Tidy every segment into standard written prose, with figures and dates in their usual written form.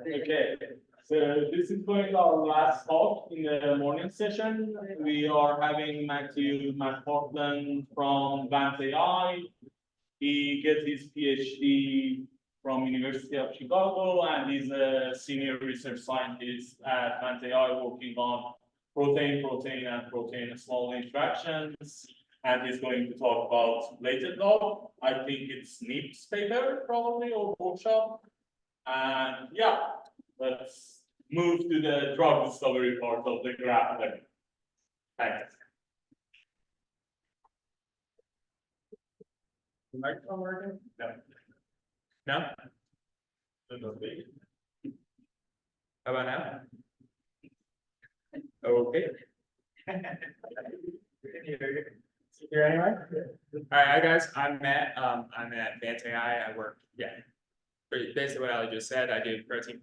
Okay, so this is going to our last talk in the morning session. We are having Matthew McPartlon from VantAI. He gets his PhD from University of Chicago, and he's a senior research scientist at VantAI working on protein, and protein small interactions. And he's going to talk about latent log. I think it's NIP's paper, probably, or workshop. And yeah, let's move to the drug discovery part of the graph learning. Thanks. The microphone working? No. No? How about now? Okay. Here anyway? All right, hi guys, I'm Matt. I'm at VantAI. I work, basically what Ali just said. I do protein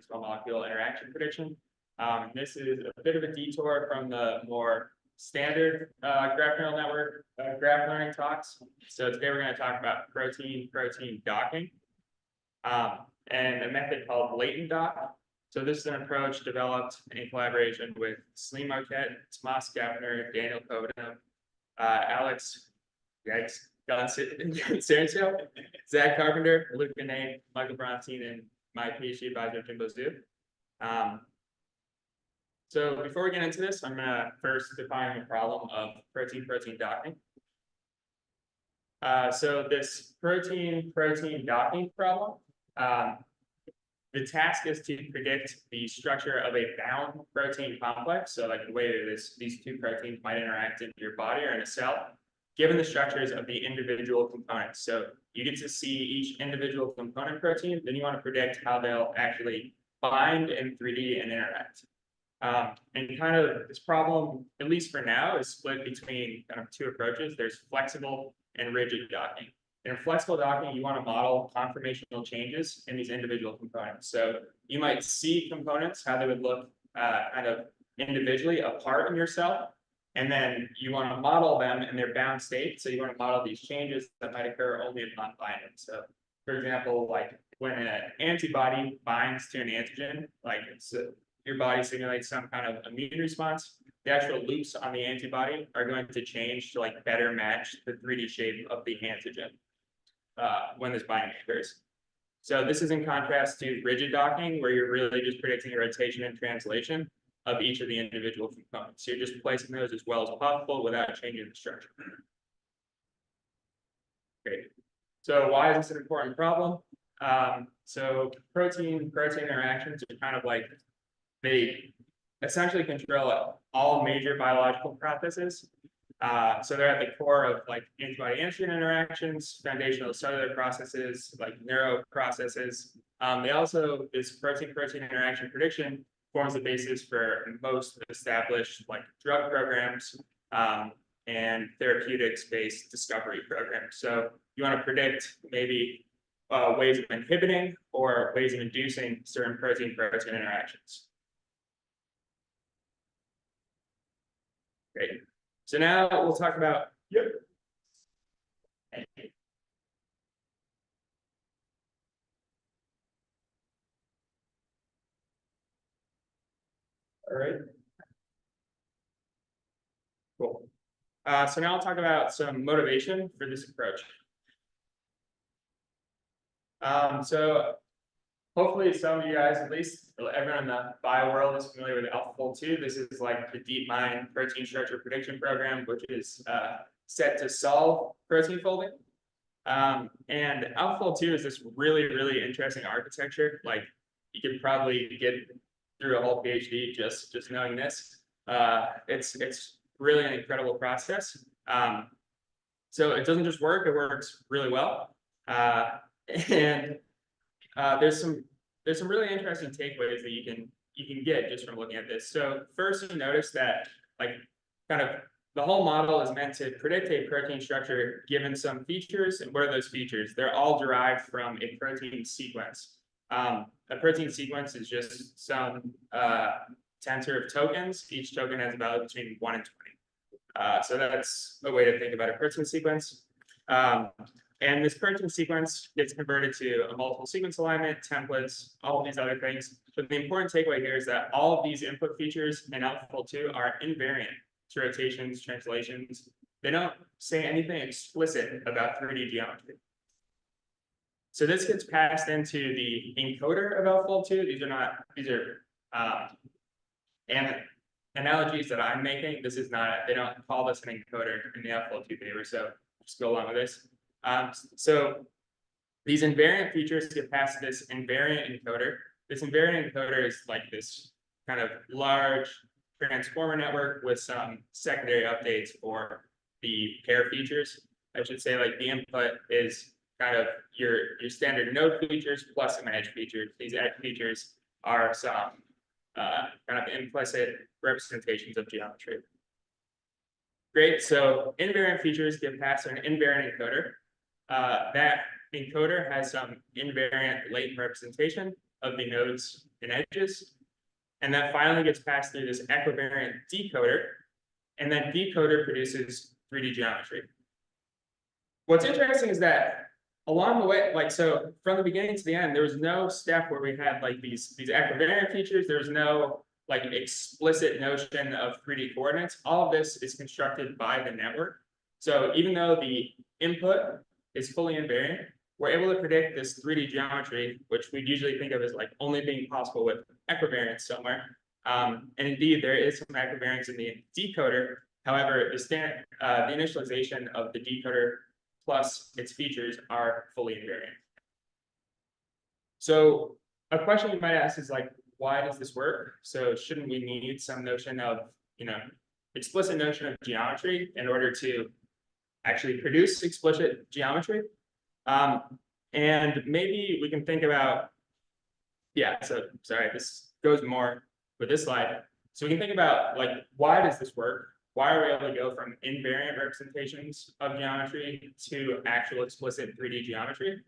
small molecule interaction prediction. This is a bit of a detour from the more standard graph neural network graph learning talks. So today we're going to talk about protein docking and a method called latent dock. So this is an approach developed in collaboration with Salim Marquette, Tomas Gavner, Daniel Kovadim, Alex Sergio, Zach Carpenter, Luke Ganay, Michael Bronstein, and my PhD advisor, Jimbo Zhu. So before we get into this, I'm going to first define the problem of protein docking. So this protein docking problem, the task is to predict the structure of a bound protein complex. So like the way that these two proteins might interact in your body or in a cell, given the structures of the individual components. So you get to see each individual component protein, then you want to predict how they'll actually bind in 3D and interact. And kind of this problem, at least for now, is split between kind of two approaches. There's flexible and rigid docking. In flexible docking, you want to model conformational changes in these individual components. So you might see components, how they would look kind of individually apart in your cell, and then you want to model them in their bound state. So you want to model these changes that might occur only upon binding. So for example, like when an antibody binds to an antigen, like your body simulates some kind of immune response, the actual loops on the antibody are going to change to like better match the 3D shape of the antigen when this binding occurs. So this is in contrast to rigid docking, where you're really just predicting the rotation and translation of each of the individual components. So you're just placing those as well as possible without changing the structure. Great. So why is this an important problem? So protein interactions are kind of like, they essentially control all major biological processes. So they're at the core of like antibody-antigen interactions, foundational cellular processes, like neuro processes. They also, this protein interaction prediction forms the basis for most established like drug programs and therapeutics-based discovery programs. So you want to predict maybe ways of inhibiting or ways of inducing certain protein interactions. Great. So now we'll talk about, All right. Cool. So now I'll talk about some motivation for this approach. So hopefully some of you guys, at least everyone in the bio world, is familiar with AlphaFold 2. This is like the DeepMind protein structure prediction program, which is set to solve protein folding. And AlphaFold 2 is this really interesting architecture. Like you could probably get through a whole PhD just knowing this. It's really an incredible process. So it doesn't just work; it works really well. And there's some really interesting takeaways that you can get just from looking at this. So first, you notice that like kind of the whole model is meant to predict a protein structure given some features. And what are those features? They're all derived from a protein sequence. A protein sequence is just some tensor of tokens. Each token has a value between 1 and 20. So that's a way to think about a protein sequence. And this protein sequence gets converted to a multiple sequence alignment, templates, all of these other things. But the important takeaway here is that all of these input features in AlphaFold2 are invariant to rotations, translations. They don't say anything explicit about 3D geometry. So this gets passed into the encoder of AlphaFold2. These are analogies that I'm making. This is not, they don't call this an encoder in the AlphaFold2 paper, so just go along with this. So these invariant features get past this invariant encoder. This invariant encoder is like this kind of large transformer network with some secondary updates for the pair features. I should say like the input is kind of your standard node features plus some edge features. These edge features are some kind of implicit representations of geometry. Great, so invariant features get passed an invariant encoder. That encoder has some invariant latent representation of the nodes and edges. And that finally gets passed through this equivariant decoder. And then decoder produces 3D geometry. What's interesting is that along the way, like, so from the beginning to the end, there was no step where we had like these equivariant features. There was no like explicit notion of 3D coordinates. All of this is constructed by the network. So even though the input is fully invariant, we're able to predict this 3D geometry, which we usually think of as like only being possible with equivariance somewhere. And indeed, there is some equivariance in the decoder. However, the initialization of the decoder plus its features are fully invariant. So a question you might ask is like, why does this work? So shouldn't we need some notion of, explicit notion of geometry in order to actually produce explicit geometry? And maybe we can think about, so sorry, this goes more with this slide. So we can think about like, why does this work? Why are we able to go from invariant representations of geometry to actual explicit 3D geometry?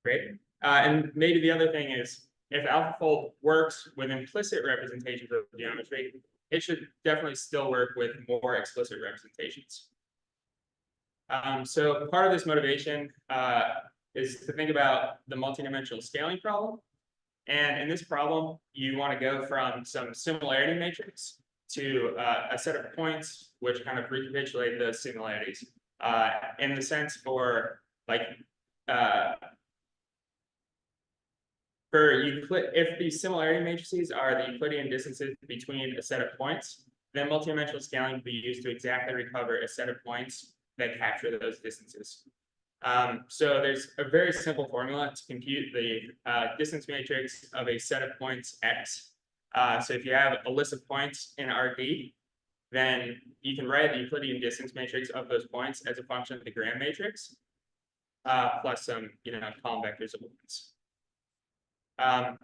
Great. And maybe the other thing is, if AlphaFold works with implicit representations of geometry, it should definitely still work with more explicit representations. So part of this motivation is to think about the multidimensional scaling problem. And in this problem, you want to go from some similarity matrix to a set of points which kind of recapitulate those similarities. In the sense for like, if the similarity matrices are the Euclidean distances between a set of points, then multidimensional scaling can be used to exactly recover a set of points that capture those distances. So there's a very simple formula to compute the distance matrix of a set of points X. So if you have a list of points in RD, then you can write the Euclidean distance matrix of those points as a function of the Gram matrix, plus some column vectors of ones.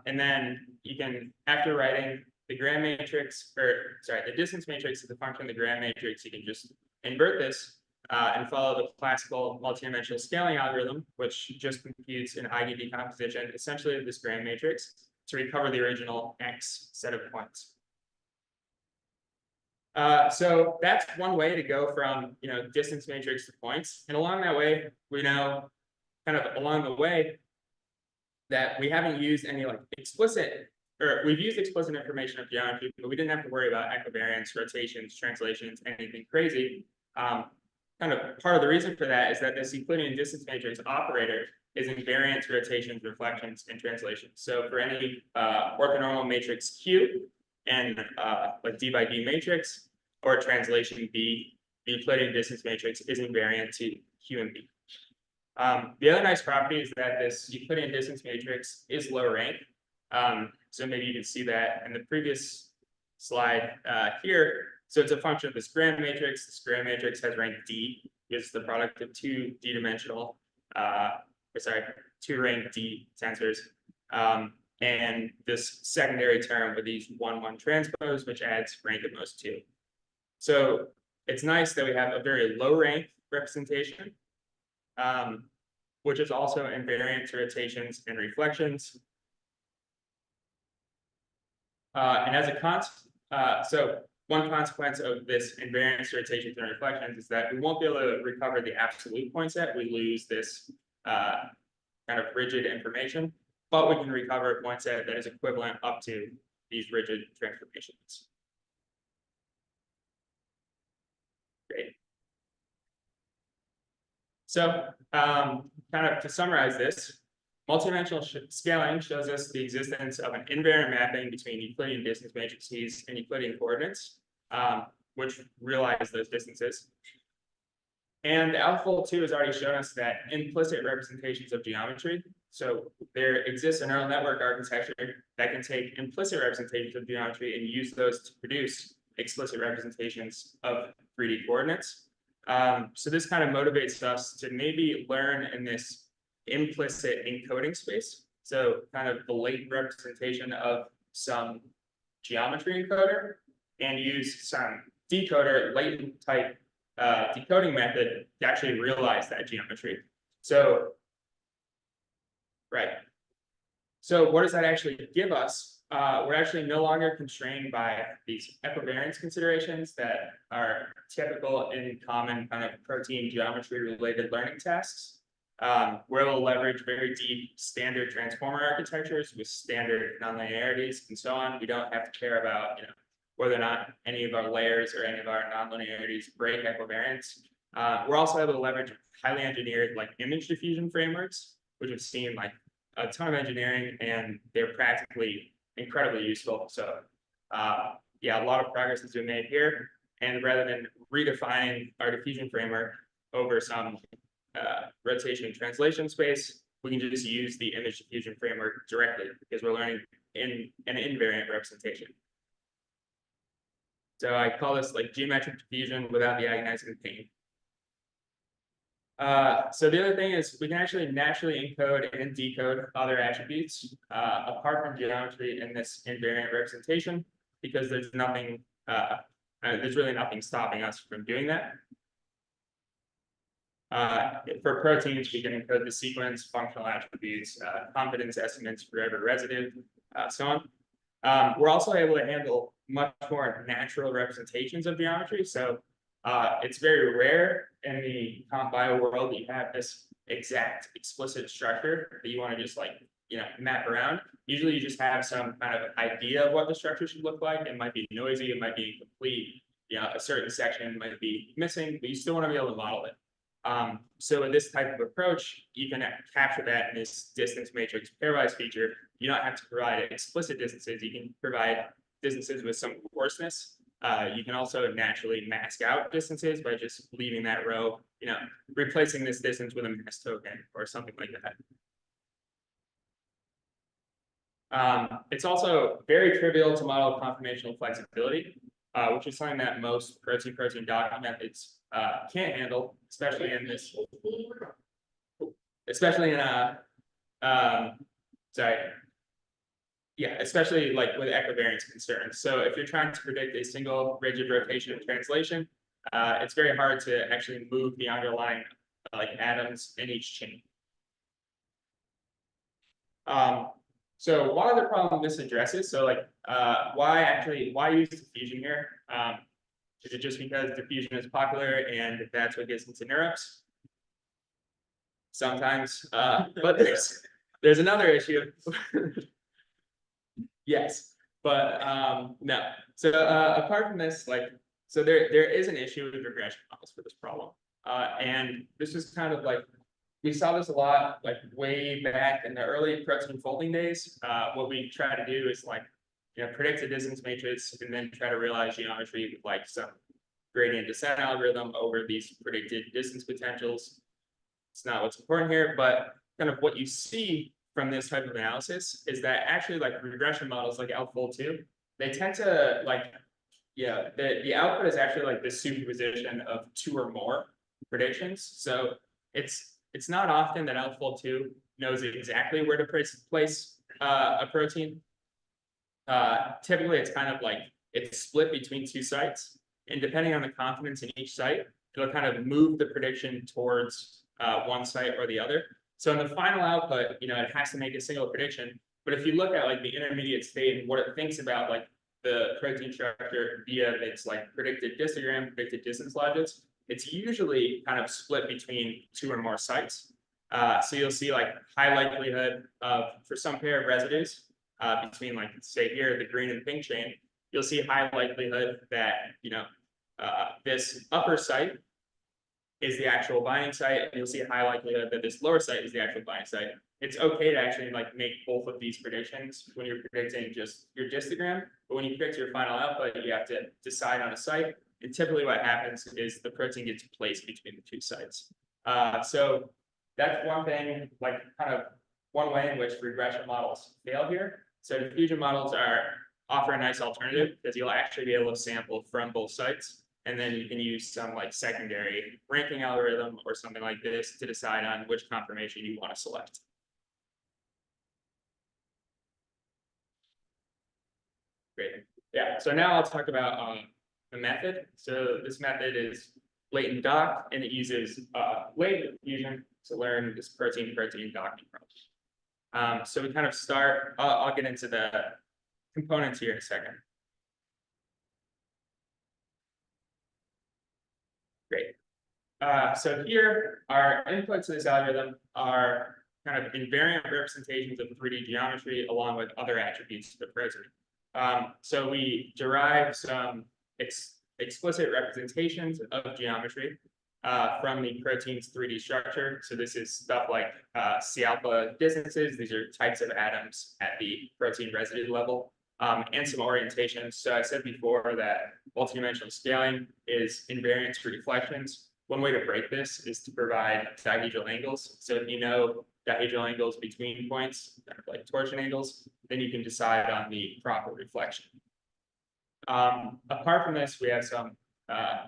And then you can, after writing the Gram matrix, the distance matrix as a function of the Gram matrix, you can just invert this and follow the classical multidimensional scaling algorithm, which just computes an Eigen decomposition, essentially of this Gram matrix, to recover the original X set of points. So that's one way to go from distance matrix to points, and along that way, we know kind of along the way that we haven't used any like explicit, or we've used explicit information of geometry, but we didn't have to worry about equivariance, rotations, translations, anything crazy. Kind of part of the reason for that is that this Euclidean distance matrix operator is invariant to rotations, reflections, and translations. So for any orthonormal matrix Q and like D by D matrix or translation B, the Euclidean distance matrix is invariant to Q and B. The other nice property is that this Euclidean distance matrix is low rank. So maybe you can see that in the previous slide here. So it's a function of this Gram matrix. This Gram matrix has rank D. It's the product of two rank D tensors. And this secondary term with these 1-1 transpose, which adds rank at most 2. So it's nice that we have a very low rank representation, which is also invariant to rotations and reflections. And as a constant, so one consequence of this invariance rotations and reflections is that we won't be able to recover the absolute point set. We lose this kind of rigid information, but we can recover a point set that is equivalent up to these rigid transformations. Great. So kind of to summarize this, multidimensional scaling shows us the existence of an invariant mapping between Euclidean distance matrices and Euclidean coordinates, which realize those distances. And AlphaFold 2 has already shown us that implicit representations of geometry. So there exists a neural network architecture that can take implicit representations of geometry and use those to produce explicit representations of 3D coordinates. So this kind of motivates us to maybe learn in this implicit encoding space. So kind of the latent representation of some geometry encoder and use some decoder latent type decoding method to actually realize that geometry. So, right. So what does that actually give us? We're actually no longer constrained by these equivariance considerations that are typical in common kind of protein geometry related learning tasks. We're able to leverage very deep standard transformer architectures with standard nonlinearities and so on. We don't have to care about, whether or not any of our layers or any of our nonlinearities break equivariance. We're also able to leverage highly engineered like image diffusion frameworks, which have seen like a ton of engineering and they're practically incredibly useful. So yeah, a lot of progress has been made here. And rather than redefining our diffusion framework over some rotation and translation space, we can just use the image diffusion framework directly because we're learning in an invariant representation. So I call this like geometric diffusion without the agonizing pain. So the other thing is we can actually naturally encode and decode other attributes apart from geometry in this invariant representation because there's nothing, there's really nothing stopping us from doing that. For proteins, we can encode the sequence, functional attributes, confidence estimates for every residue, so on. We're also able to handle much more natural representations of geometry. So it's very rare in the comp bio world that you have this exact explicit structure that you want to just like, map around. Usually you just have some kind of idea of what the structure should look like. It might be noisy, it might be incomplete, a certain section might be missing, but you still want to be able to model it. So in this type of approach, you can capture that in this distance matrix pairwise feature. You don't have to provide explicit distances. You can provide distances with some coarseness. You can also naturally mask out distances by just leaving that row, replacing this distance with a mask token or something like that. It's also very trivial to model conformational flexibility, which is something that most protein-protein docking methods can't handle, especially in this, especially especially like with equivariance concerns. So if you're trying to predict a single rigid rotation of translation, it's very hard to actually move the underlying like atoms in each chain. So one other problem this addresses, so like why use diffusion here? Is it just because diffusion is popular and that's what gets into NeurIPS? Sometimes, but there's another issue. Yes, but no. So apart from this, so there is an issue with regression models for this problem. And this is kind of like, we saw this a lot like way back in the early protein folding days. What we try to do is like, predict a distance matrix and then try to realize geometry with like some gradient descent algorithm over these predicted distance potentials. It's not what's important here, but kind of what you see from this type of analysis is that actually like regression models like AlphaFold 2, they tend to like, the output is actually like the superposition of two or more predictions. So it's not often that AlphaFold 2 knows exactly where to place a protein. Typically it's kind of like it's split between two sites, and depending on the confidence in each site, it'll kind of move the prediction towards one site or the other. So in the final output, it has to make a single prediction. But if you look at like the intermediate state and what it thinks about like the protein structure via its like predicted histogram, predicted distance lodges, it's usually kind of split between two or more sites. So you'll see like high likelihood of, for some pair of residues, between like, say here, the green and pink chain, you'll see high likelihood that, this upper site is the actual binding site, and you'll see a high likelihood that this lower site is the actual binding site. It's okay to actually like make both of these predictions when you're predicting just your histogram, but when you predict your final output, you have to decide on a site. And typically what happens is the protein gets placed between the two sites. So that's one thing, like kind of one way in which regression models fail here. So diffusion models offer a nice alternative because you'll actually be able to sample from both sites. And then you can use some like secondary ranking algorithm or something like this to decide on which confirmation you want to select. Great. Yeah, so now I'll talk about the method. So this method is latent dock, and it uses latent diffusion to learn this protein-protein docking problem. So we kind of start, I'll get into the components here in a second. Great. So here, our inputs to this algorithm are kind of invariant representations of 3D geometry along with other attributes of the protein. So we derive some explicit representations of geometry from the protein's 3D structure. So this is stuff like C alpha distances. These are types of atoms at the protein residue level. And some orientations. So I said before that multidimensional scaling is invariant to reflections. One way to break this is to provide dihedral angles. So if you know dihedral angles between points, kind of like torsion angles, then you can decide on the proper reflection. Apart from this, we have some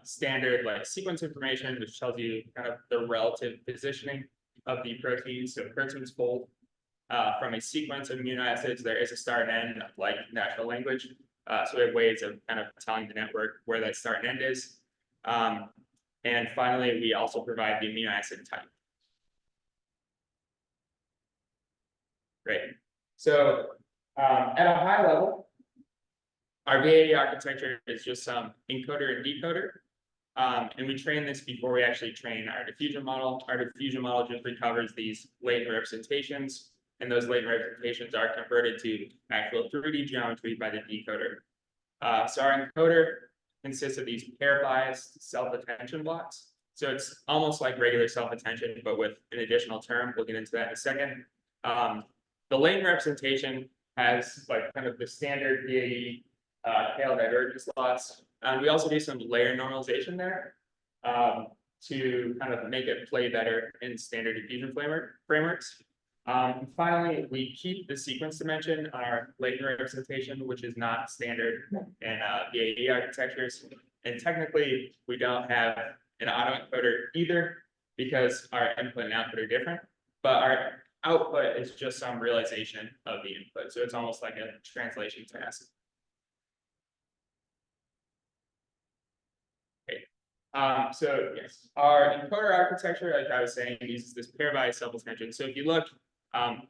standard like sequence information, which tells you kind of the relative positioning of the proteins. So proteins fold from a sequence of amino acids. There is a start and end, like natural language. So we have ways of kind of telling the network where that start and end is. And finally, we also provide the amino acid type. Great. So at a high level, our VantAI architecture is just some encoder and decoder. And we train this before we actually train our diffusion model. Our diffusion model just recovers these latent representations, and those latent representations are converted to actual 3D geometry by the decoder. So our encoder consists of these pair-biased self-attention blocks. So it's almost like regular self-attention, but with an additional term. We'll get into that in a second. The latent representation has like kind of the standard VAE tail divergence loss. And we also do some layer normalization there to kind of make it play better in standard diffusion frameworks. Finally, we keep the sequence dimension on our latent representation, which is not standard in VAE architectures. And technically, we don't have an autoencoder either because our input and output are different, but our output is just some realization of the input. So it's almost like a translation task. So yes, our encoder architecture, like I was saying, uses this pair-biased self-attention. So if you look,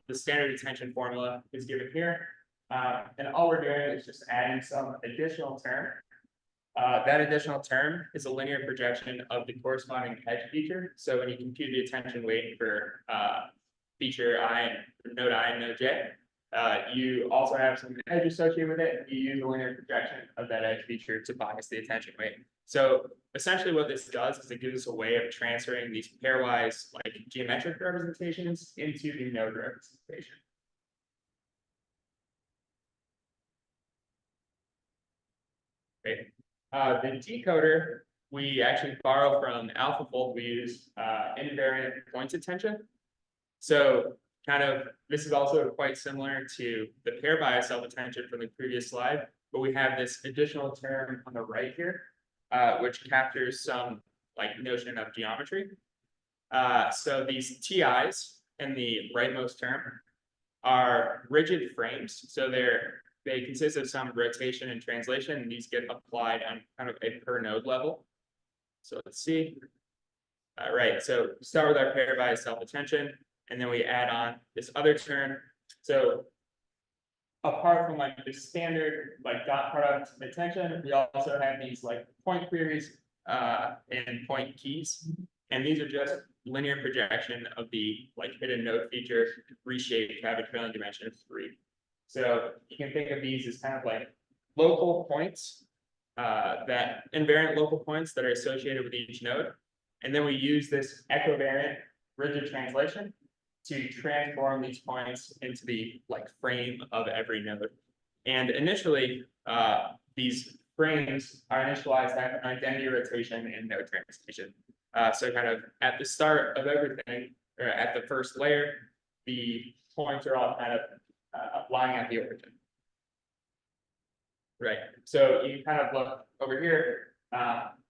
the standard attention formula is given here. And all we're doing is just adding some additional term. That additional term is a linear projection of the corresponding edge feature. So when you compute the attention weight for feature I, node I and node J, you also have some edge associated with it. You use a linear projection of that edge feature to bias the attention weight. So essentially what this does is it gives us a way of transferring these pairwise like geometric representations into the node representation. Great. The decoder, we actually borrow from AlphaFold. We use invariant point attention. So kind of, this is also quite similar to the pair bias self-attention from the previous slide, but we have this additional term on the right here, which captures some like notion of geometry. So these TIs in the rightmost term are rigid frames. So they consist of some rotation and translation, and these get applied on kind of a per node level. So let's see. All right, so start with our pair bias self-attention, and then we add on this other term. So apart from like the standard like dot product attention, we also have these like point queries and point keys. And these are just linear projection of the like hidden node feature reshaped to have a trailing dimension of 3. So you can think of these as kind of like local points, that invariant local points that are associated with each node. And then we use this equivariant rigid translation to transform these points into the like frame of every node. And initially, these frames are initialized at identity rotation and node translation. So kind of at the start of everything, or at the first layer, the points are all kind of lying at the origin. Right, so you kind of look over here.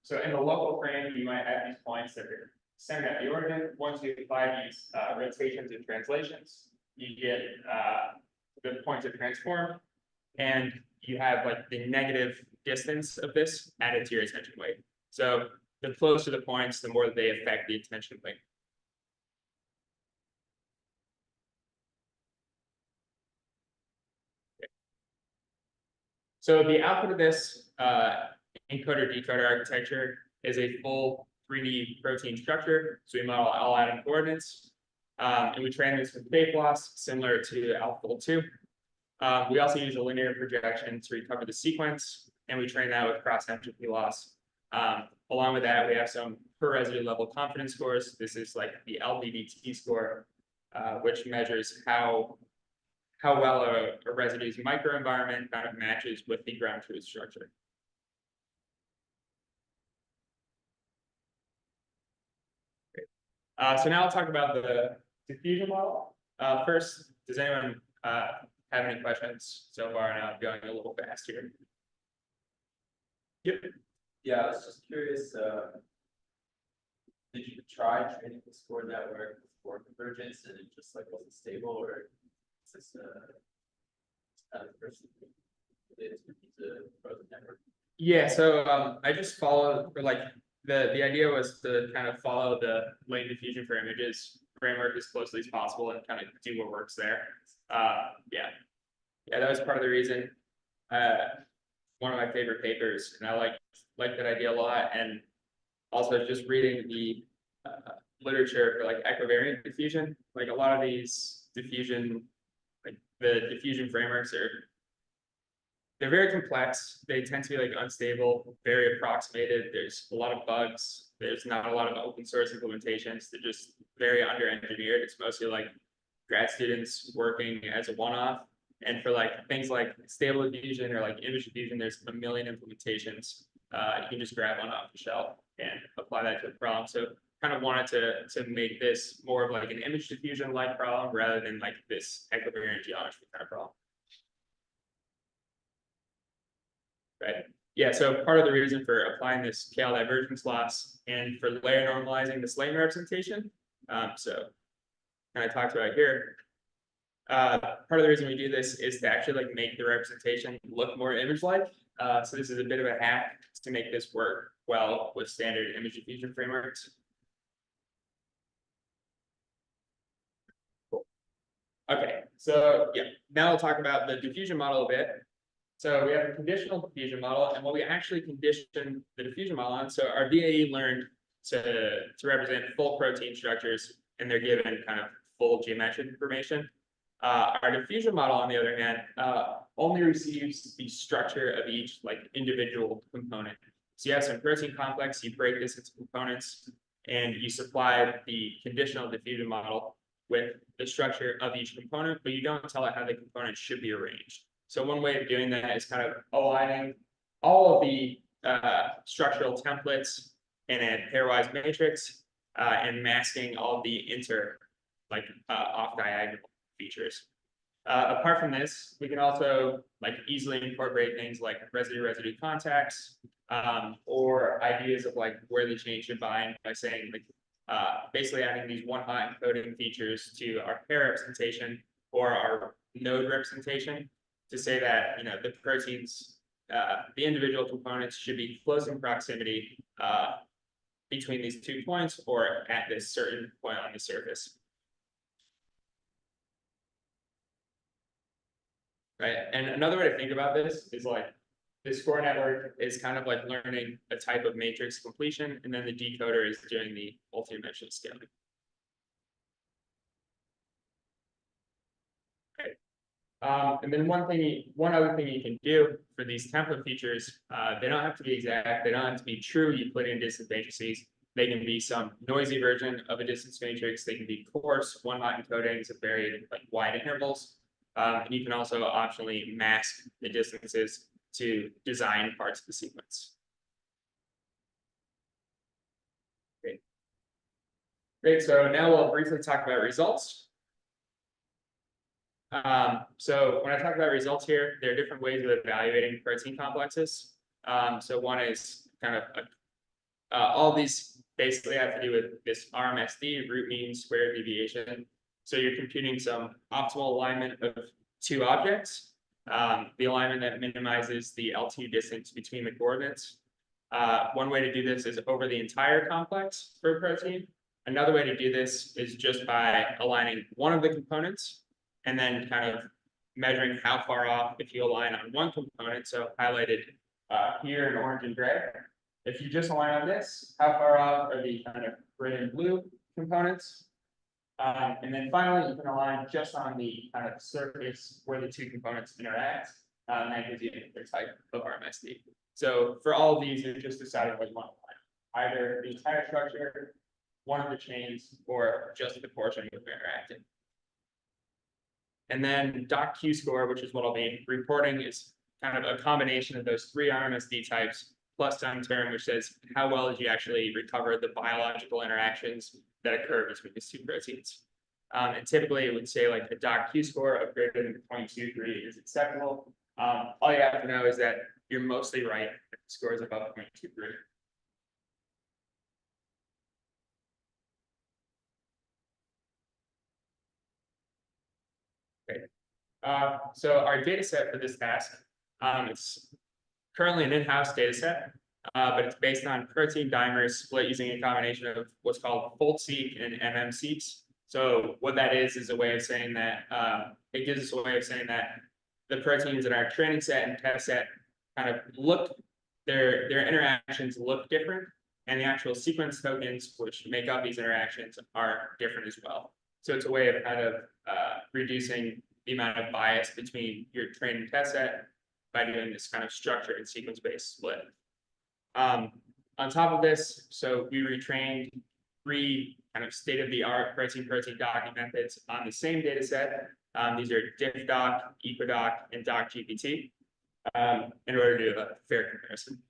So in the local frame, you might have these points that are centered at the origin. Once you apply these rotations and translations, you get the points that transform, and you have like the negative distance of this added to your attention weight. So the closer the points, the more they affect the attention weight. So the output of this encoder-decoder architecture is a full 3D protein structure. So we model all atom coordinates, and we train this with phase loss, similar to AlphaFold 2. We also use a linear projection to recover the sequence, and we train that with cross entropy loss. Along with that, we have some per residue level confidence scores. This is like the LVDT score, which measures how well a residue's microenvironment kind of matches with the ground truth structure. So now I'll talk about the diffusion model. First, does anyone have any questions so far? Now I'm going a little fast here. Yep. Yeah, I was just curious, did you try training the score network for convergence and it just like wasn't stable, or is this kind of person related to the frozen network? Yeah, so I just followed, or like the idea was to kind of follow the latent diffusion for images framework as closely as possible and kind of do what works there. Yeah, that was part of the reason. One of my favorite papers, and I like that idea a lot. And also just reading the literature for like equivariant diffusion, like a lot of these diffusion, like the diffusion frameworks they're very complex. They tend to be like unstable, very approximated. There's a lot of bugs. There's not a lot of open source implementations. They're just very under engineered. It's mostly like grad students working as a one-off. And for like things like stable diffusion or like image diffusion, there's a million implementations. You can just grab one off the shelf and apply that to a problem. So kind of wanted to make this more of like an image diffusion like problem rather than like this equivariant geometry kind of problem. Right. Yeah, so part of the reason for applying this KL divergence loss and for layer normalizing this Latent representation, so kind of talked about here, part of the reason we do this is to actually like make the representation look more image-like. So this is a bit of a hack to make this work well with standard image diffusion frameworks. Cool. Okay, so yeah, now I'll talk about the diffusion model a bit. So we have a conditional diffusion model, and what we actually condition the diffusion model on. So our VAE learned to represent full protein structures, and they're given kind of full geometric information. Our diffusion model, on the other hand, only receives the structure of each like individual component. So you have some protein complex, you break this into components, and you supply the conditional diffusion model with the structure of each component, but you don't tell it how the components should be arranged. So one way of doing that is kind of aligning all of the structural templates in a pairwise matrix and masking all of the off diagonal features. Apart from this, we can also like easily incorporate things like residue contacts or ideas of like where the chain should bind by saying like basically adding these one-hot encoding features to our pair representation or our node representation, to say that the proteins, the individual components should be close in proximity between these 2 points or at this certain point on the surface. right? And another way to think about this is like the score network is kind of like learning a type of matrix completion, and then the decoder is doing the multi-dimensional scaling. Okay. And then one other thing you can do for these template features, they don't have to be exact, they don't have to be true Euclidean distance matrices. They can be some noisy version of a distance matrix. They can be coarse, one-line encodings at very like wide intervals. And you can also optionally mask the distances to design parts of the sequence. Great. So now we'll briefly talk about results. So when I talk about results here, there are different ways of evaluating protein complexes. So one is kind of all these basically have to do with this RMSD, root mean squared deviation. So you're computing some optimal alignment of two objects. The alignment that minimizes the L2 distance between the coordinates. One way to do this is over the entire complex for a protein. Another way to do this is just by aligning one of the components and then kind of measuring how far off if you align on one component. So highlighted here in orange and gray. If you just align on this, how far off are the kind of gray and blue components? And then finally, you can align just on the kind of surface where the two components interact. And that gives you another type of RMSD. So for all of these, you're just deciding what you want to align. Either the entire structure, one of the chains, or just the portion where they're interacting. And then .Q score, which is what I'll be reporting, is kind of a combination of those three RMSD types, plus some term which says how well did you actually recover the biological interactions that occur between these two proteins. And typically it would say like a .Q score of greater than 0.23 is acceptable. All you have to know is that you're mostly right if the score is above 0.23. Okay. So our data set for this task, it's currently an in-house data set, but it's based on protein dimers split using a combination of what's called fold-seq and MM-seqs. So what that is a way of saying that, it gives us a way of saying that the proteins in our training set and test set kind of look, their interactions look different, and the actual sequence tokens which make up these interactions are different as well. So it's a way of kind of reducing the amount of bias between your train and test set by doing this kind of structured and sequence-based split. On top of this, so we retrained 3 kind of state-of-the-art protein-protein docking methods on the same data set. These are diffdoc, equidoc, and docgpt in order to do a fair comparison.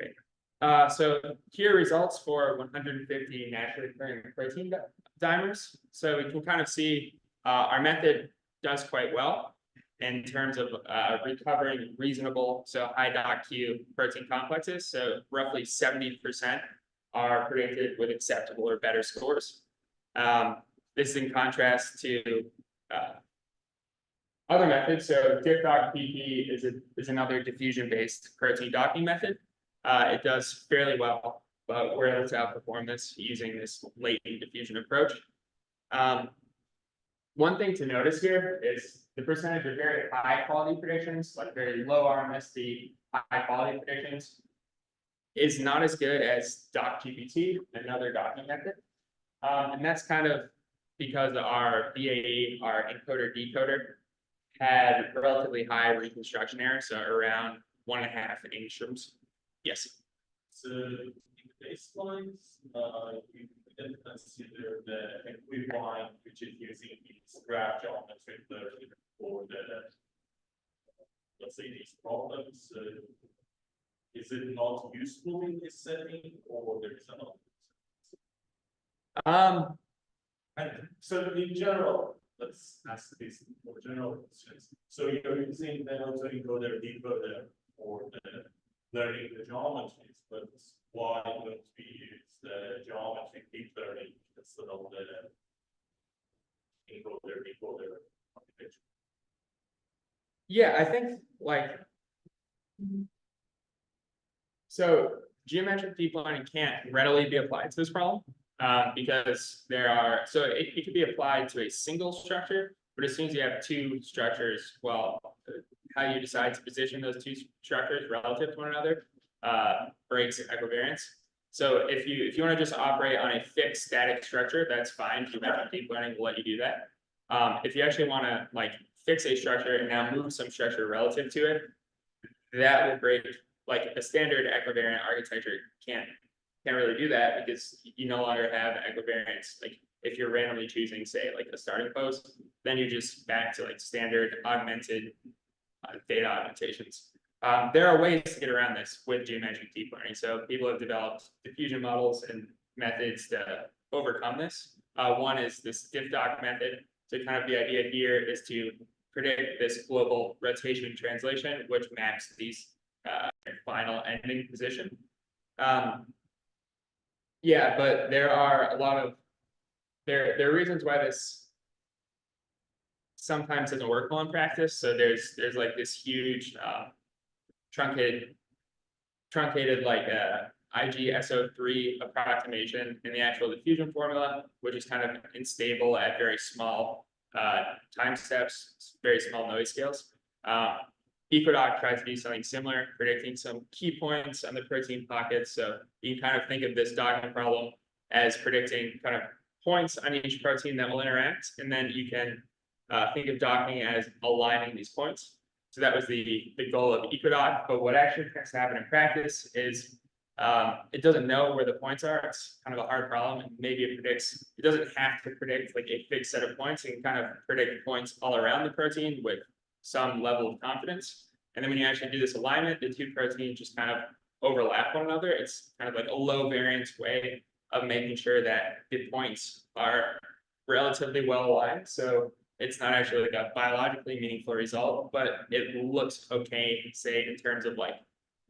Okay. So here are results for 150 naturally occurring protein dimers. So we can kind of see our method does quite well in terms of recovering reasonable, so high .Q protein complexes. So roughly 70% are predicted with acceptable or better scores. This is in contrast to other methods. So diffdoc PP is another diffusion-based protein docking method. It does fairly well, but we're able to outperform this using this latent diffusion approach. One thing to notice here is the percentage of very high quality predictions, like very low RMSD, high quality predictions, is not as good as docgpt, another docking method. And that's kind of because our VAE, our encoder decoder, had relatively high reconstruction error, so around 1.5 angstroms. Yes. So in the baselines, you can consider the equivalent, which is using its graph geometric learning for the, let's say, these problems. Is it not useful in this setting, or there's another? So in general, let's ask these more general questions. So you're using the autoencoder decoder for the learning the geometries, but why don't we use the geometric deep learning instead of the encoder decoder architecture? Yeah, I think like so geometric deep learning can't readily be applied to this problem because there are it can be applied to a single structure, but but as soon as you have two structures, well, how you decide to position those two structures relative to one another breaks equivariance. So if you want to just operate on a fixed static structure, that's fine. Geometric deep learning will let you do that. If you actually want to like fix a structure and now move some structure relative to it, that will break, like a standard equivariant architecture can't really do that because you no longer have equivariance. Like if you're randomly choosing, say, like a starting post, then you're just back to like standard augmented data augmentations. There are ways to get around this with geometric deep learning. So people have developed diffusion models and methods to overcome this. One is this DiffDock method. So kind of the idea here is to predict this global rotation translation, which maps these final ending position. Yeah, but there are a lot of there are reasons why this sometimes doesn't work well in practice. So there's like this huge truncated like IGSO3 approximation in the actual diffusion formula, which is kind of unstable at very small time steps, very small noise scales. Equidoc tries to do something similar, predicting some key points on the protein pockets. So you can kind of think of this docking problem as predicting kind of points on each protein that will interact, and then you can think of docking as aligning these points. So that was the goal of Equidoc, but what actually tends to happen in practice is it doesn't know where the points are. It's kind of a hard problem, and maybe it doesn't have to predict like a fixed set of points. It can kind of predict points all around the protein with some level of confidence. And then when you actually do this alignment, the two proteins just kind of overlap one another. It's kind of like a low variance way of making sure that the points are relatively well aligned. So it's not actually like a biologically meaningful result, but it looks okay, say, in terms of like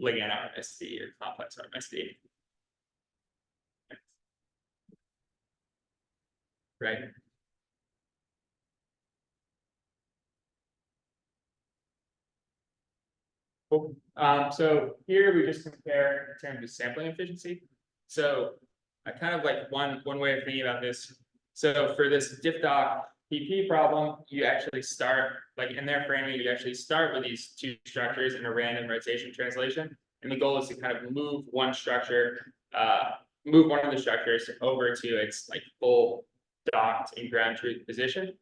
ligand RMSD or complex RMSD. Right. Cool. So here we just compare in terms of sampling efficiency. So I kind of like one way of thinking about this. So for this DiffDock PP problem, you actually start, like in their framing, you actually start with these two structures in a random rotation translation. And the goal is to kind of move one structure, move one of the structures over to its like full docked and ground truth position.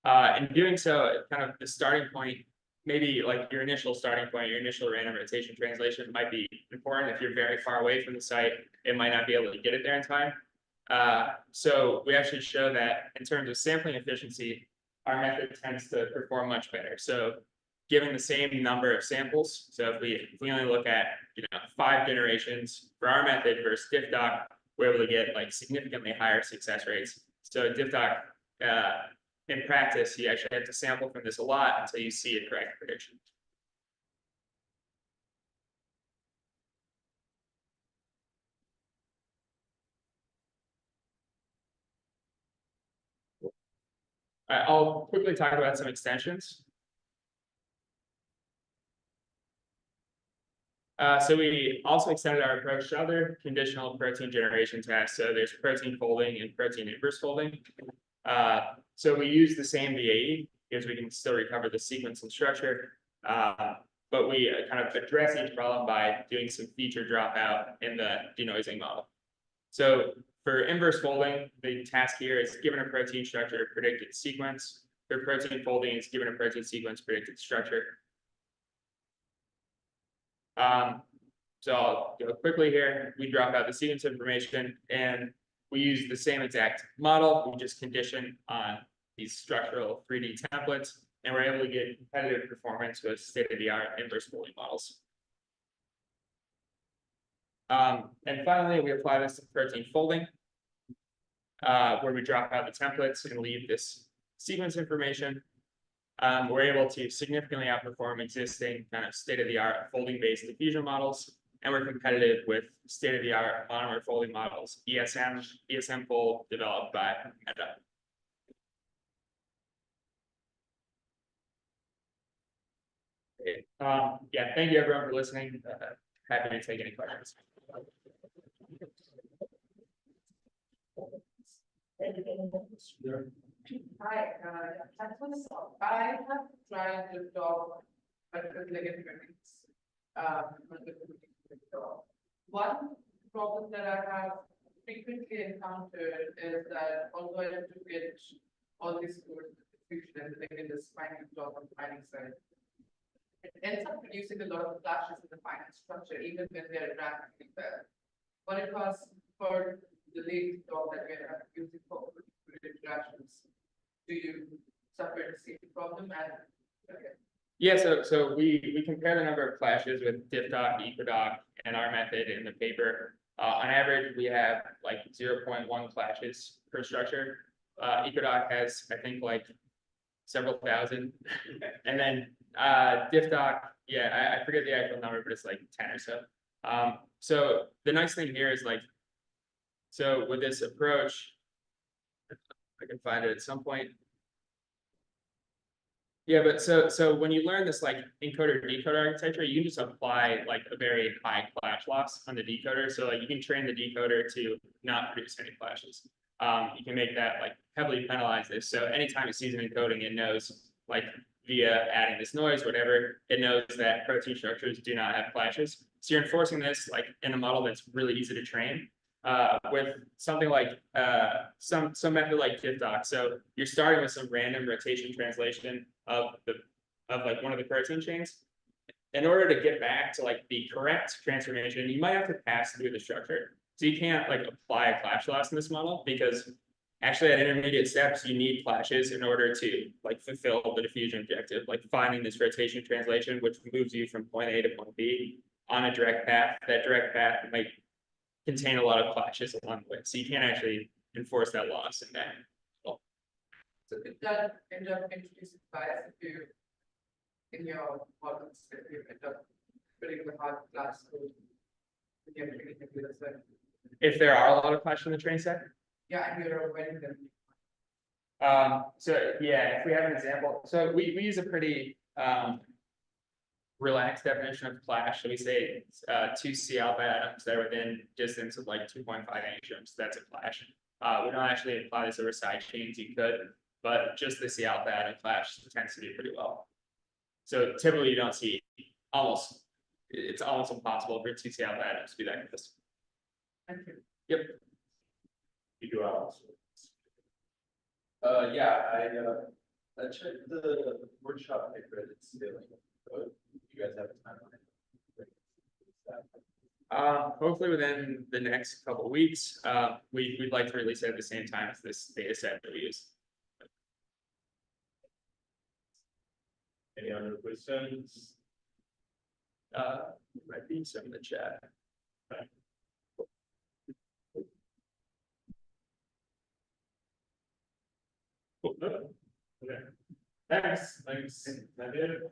In doing so, kind of the starting point, maybe like your initial starting point, your initial random rotation translation might be important. If you're very far away from the site, it might not be able to get it there in time. So we actually show that in terms of sampling efficiency, our method tends to perform much better. So given the same number of samples, so if we only look at 5 generations for our method versus DiffDock, we're able to get like significantly higher success rates. So DiffDock, in practice, you actually have to sample from this a lot until you see a correct prediction. I'll quickly talk about some extensions. So we also extended our approach to other conditional protein generation tests. So there's protein folding and protein inverse folding. So we use the same VAE because we can still recover the sequence and structure. But we kind of address each problem by doing some feature dropout in the denoising model. So for inverse folding, the task here is given a protein structure, predict its sequence. For protein folding, it's given a protein sequence, predict its structure. So I'll go quickly here. We drop out the sequence information and we use the same exact model. We just condition on these structural 3D templates, and we're able to get competitive performance with state-of-the-art inverse folding models. And finally, we apply this to protein folding, where we drop out the templates and leave this sequence information. We're able to significantly outperform existing kind of state-of-the-art folding-based diffusion models, and we're competitive with state-of-the-art monomer folding models, ESM fold developed by Meta. Yeah, thank you everyone for listening. Happy to take any questions. Hi, thanks for this talk. I have tried to talk, but with negative metrics. With the talk. One problem that I have frequently encountered is that although I have to get all these scores, diffusion and then in this finite job on the mining side, it ends up producing a lot of flashes in the finite structure, even when they're rapidly there. What it was for the latent job that we're using for interactions, do you suffer the same problem and Yeah, so we compare the number of flashes with DiffDoc, EcoDoc, and our method in the paper. On average, we have like 0.1 flashes per structure. EcoDoc has, I think, like several thousand. And then DiffDoc, yeah, I forget the actual number, but it's like 10 or so. So the nice thing here is like, so with this approach, I can find it at some point. Yeah, but so when you learn this like encoder decoder architecture, you can just apply like a very high flash loss on the decoder. So like you can train the decoder to not produce any flashes. You can make that like heavily penalize this. So anytime it sees an encoding, it knows like via adding this noise, whatever, it knows that protein structures do not have flashes. So you're enforcing this like in a model that's really easy to train. With something like some method like DiffDoc. So you're starting with some random rotation translation of like one of the protein chains. In order to get back to like the correct transformation, you might have to pass through the structure. So you can't like apply a flash loss in this model because actually at intermediate steps you need flashes in order to like fulfill the diffusion objective, like finding this rotation translation, which moves you from point A to point B on a direct path. That direct path might contain a lot of flashes along the way, so you can't actually enforce that loss in that. so if that end up introducing bias if you in your models if you end up building the hard class code to get really quickly as well. If there are a lot of flashes in the train set. Yeah, and you're avoiding them. So yeah, if we have an example, so we use a pretty relaxed definition of flash. So we say two C alpha atoms that are within distance of like 2.5 angstroms. That's a flash. We don't actually apply this over side chains. You could, but just the C alpha atom flash tends to do pretty well. So typically you don't see it's almost impossible for two C alpha atoms to be that close. Thank you. Yep. You do also. Yeah, I checked the workshop paper that's scaling. You guys have a timeline? Hopefully within the next couple of weeks, we'd like to release it at the same time as this data set that we use. Any other questions? Might be some in the chat. Cool. Okay. Thanks. Nadir.